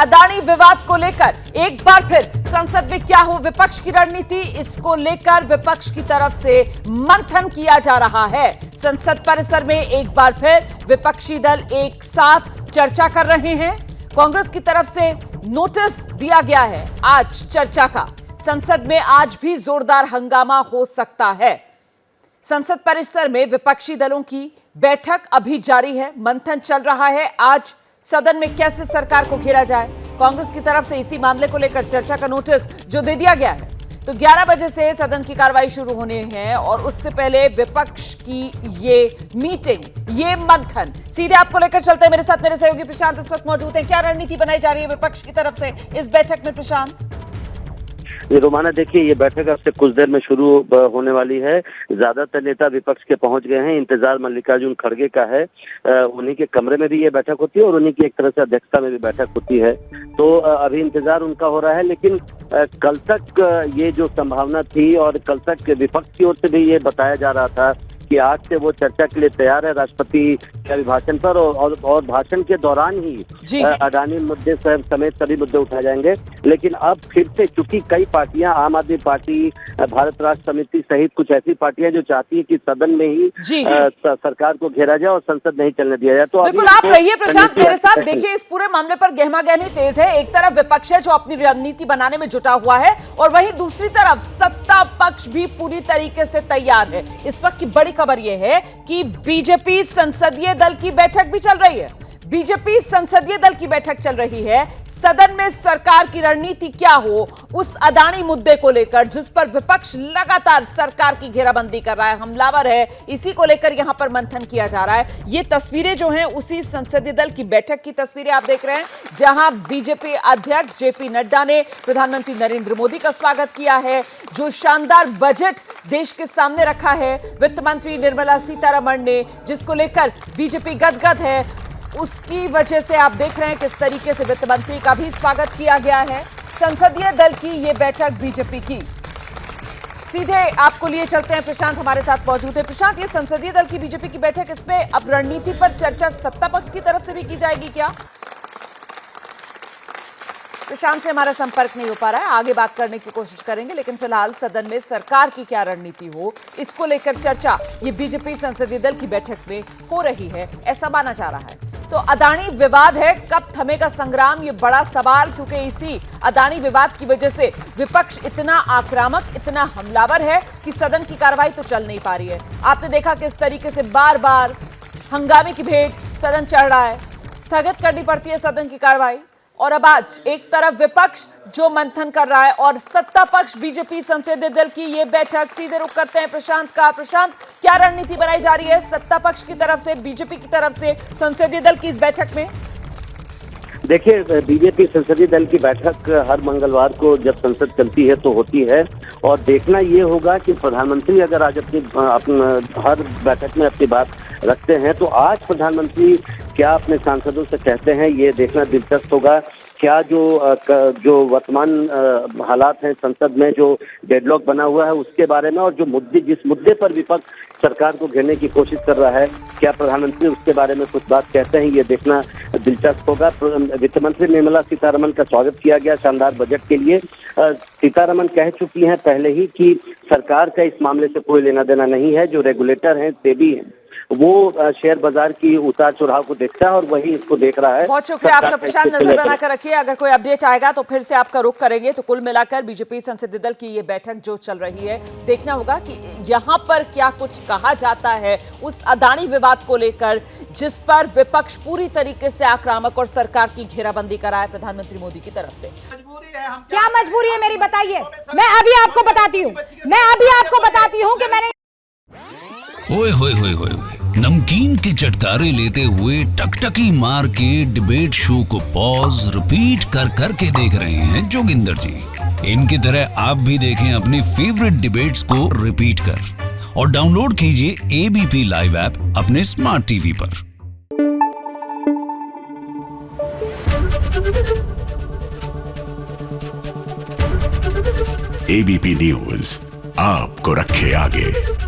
अदानी विवाद को लेकर एक बार फिर संसद में क्या हो विपक्ष की रणनीति, इसको लेकर विपक्ष की तरफ से मंथन किया जा रहा है। संसद परिसर में एक बार फिर विपक्षी दल एक साथ चर्चा कर रहे हैं। कांग्रेस की तरफ से नोटिस दिया गया है आज चर्चा का। संसद में आज भी जोरदार हंगामा हो सकता है। संसद परिसर में विपक्षी दलों की बैठक अभी जारी है, मंथन चल रहा है। आज सदन में कैसे सरकार को घेरा जाए, कांग्रेस की तरफ से इसी मामले को लेकर चर्चा का नोटिस जो दे दिया गया है। तो 11 बजे से सदन की कार्रवाई शुरू होने हैं और उससे पहले विपक्ष की ये मीटिंग, ये मंथन, सीधे आपको लेकर चलते हैं। मेरे साथ मेरे सहयोगी प्रशांत इस वक्त मौजूद हैं। क्या रणनीति बनाई जा रही है विपक्ष की तरफ से इस बैठक में, प्रशांत? ये रोमाना, देखिए, ये बैठक अब से कुछ देर में शुरू होने वाली है। ज्यादातर नेता विपक्ष के पहुंच गए हैं। इंतजार मल्लिकार्जुन खड़गे का है। उन्हीं के कमरे में भी ये बैठक होती है और उन्हीं की एक तरह से अध्यक्षता में भी बैठक होती है। तो अभी इंतजार उनका हो रहा है, लेकिन कल तक ये जो संभावना थी और कल तक विपक्ष की ओर से भी ये बताया जा रहा था कि आज से वो चर्चा के लिए तैयार है राष्ट्रपति के अभिभाषण पर, और भाषण के दौरान ही अडानी मुद्दे समेत सभी मुद्दे उठाए जाएंगे। लेकिन अब फिर से, चूंकि कई पार्टियां, आम आदमी पार्टी, भारत राष्ट्र समिति सहित कुछ ऐसी पार्टियां जो चाहती है कि सदन में ही सरकार को घेरा जाए और संसद नहीं चलने दिया जाए। तो बिल्कुल आप रहिए प्रशांत मेरे साथ। देखिए, इस पूरे मामले पर गहमा गहमी तेज है। एक तरफ विपक्ष है जो अपनी रणनीति बनाने में जुटा हुआ है और वहीं दूसरी तरफ सत्ता पक्ष भी पूरी तरीके से तैयार है। इस वक्त की बड़ी खबर यह है कि बीजेपी संसदीय दल की बैठक भी चल रही है। बीजेपी संसदीय दल की बैठक चल रही है। सदन में सरकार की रणनीति क्या हो उस अदानी मुद्दे को लेकर, जिस पर विपक्ष लगातार सरकार की घेराबंदी कर रहा है, हमलावर है, इसी को लेकर यहां पर मंथन किया जा रहा है। ये तस्वीरें जो हैं उसी संसदीय दल की बैठक की तस्वीरें आप देख रहे हैं, जहां बीजेपी अध्यक्ष जेपी नड्डा ने प्रधानमंत्री नरेंद्र मोदी का स्वागत किया है। जो शानदार बजट देश के सामने रखा है वित्त मंत्री निर्मला सीतारमण ने, जिसको लेकर बीजेपी गदगद है, उसकी वजह से आप देख रहे हैं किस तरीके से वित्त मंत्री का भी स्वागत किया गया है। संसदीय दल की यह बैठक बीजेपी की। सीधे आपको लिए चलते हैं, प्रशांत हमारे साथ मौजूद है। प्रशांत, ये संसदीय दल की बीजेपी की बैठक, इसमें अब रणनीति पर चर्चा सत्ता पक्ष की तरफ से भी की जाएगी क्या? प्रशांत से हमारा संपर्क नहीं हो पा रहा है, आगे बात करने की कोशिश करेंगे, लेकिन फिलहाल सदन में सरकार की क्या रणनीति हो इसको लेकर चर्चा ये बीजेपी संसदीय दल की बैठक में हो रही है, ऐसा माना जा रहा है। तो अदानी विवाद है, कब थमेगा संग्राम, ये बड़ा सवाल, क्योंकि इसी अदानी विवाद की वजह से विपक्ष इतना आक्रामक, इतना हमलावर है कि सदन की कार्रवाई तो चल नहीं पा रही है। आपने देखा किस तरीके से बार बार हंगामे की भेंट सदन चढ़ रहा है, स्थगित करनी पड़ती है सदन की कार्रवाई। और अब आज एक तरफ विपक्ष जो मंथन कर रहा है और सत्ता पक्ष बीजेपी संसदीय दल की ये बैठक। सीधे रुख करते हैं प्रशांत का। प्रशांत, क्या रणनीति बनाई जा रही है सत्ता पक्ष की तरफ से, बीजेपी की तरफ से संसदीय दल की इस बैठक में? देखिए, बीजेपी संसदीय दल की बैठक हर मंगलवार को जब संसद चलती है तो होती है, और देखना ये होगा कि प्रधानमंत्री अगर आज अपनी हर बैठक में अपनी बात रखते हैं तो आज प्रधानमंत्री क्या अपने सांसदों से कहते हैं, ये देखना दिलचस्प होगा। क्या जो वर्तमान हालात हैं संसद में, जो डेडलॉक बना हुआ है उसके बारे में, और जिस मुद्दे पर विपक्ष सरकार को घेरने की कोशिश कर रहा है, क्या प्रधानमंत्री उसके बारे में कुछ बात कहते हैं, ये देखना दिलचस्प होगा। वित्त मंत्री निर्मला सीतारमण का स्वागत किया गया शानदार बजट के लिए। सीतारमण कह चुकी हैं पहले ही कि सरकार का इस मामले से कोई लेना देना नहीं है। जो रेगुलेटर है, सेबी है, वो शेयर बाजार की उतार चढ़ाव को देखता है और वही इसको देख रहा है। बहुत शुक्रिया आपका प्रशांत, नजर बनाकर रखिए, अगर कोई अपडेट आएगा तो फिर से आपका रुख करेंगे। तो कुल मिलाकर बीजेपी संसदीय दल की ये बैठक जो चल रही है, देखना होगा कि यहाँ पर क्या कुछ कहा जाता है उस अदानी विवाद को लेकर, जिस पर विपक्ष पूरी तरीके से आक्रामक और सरकार की घेराबंदी करा है प्रधानमंत्री मोदी की तरफ से। क्या मजबूरी है मेरी, बताइए। मैं अभी आपको बताती हूँ कि मैंने ओए होए होए होए, नमकीन के चटकारे लेते हुए टकटकी मार के डिबेट शो को पॉज रिपीट कर कर के देख रहे हैं जोगिंदर जी। इनकी तरह आप भी देखें अपनी फेवरेट डिबेट्स को रिपीट कर, और डाउनलोड कीजिए एबीपी लाइव ऐप अपने स्मार्ट टीवी पर। एबीपी न्यूज आपको रखे आगे।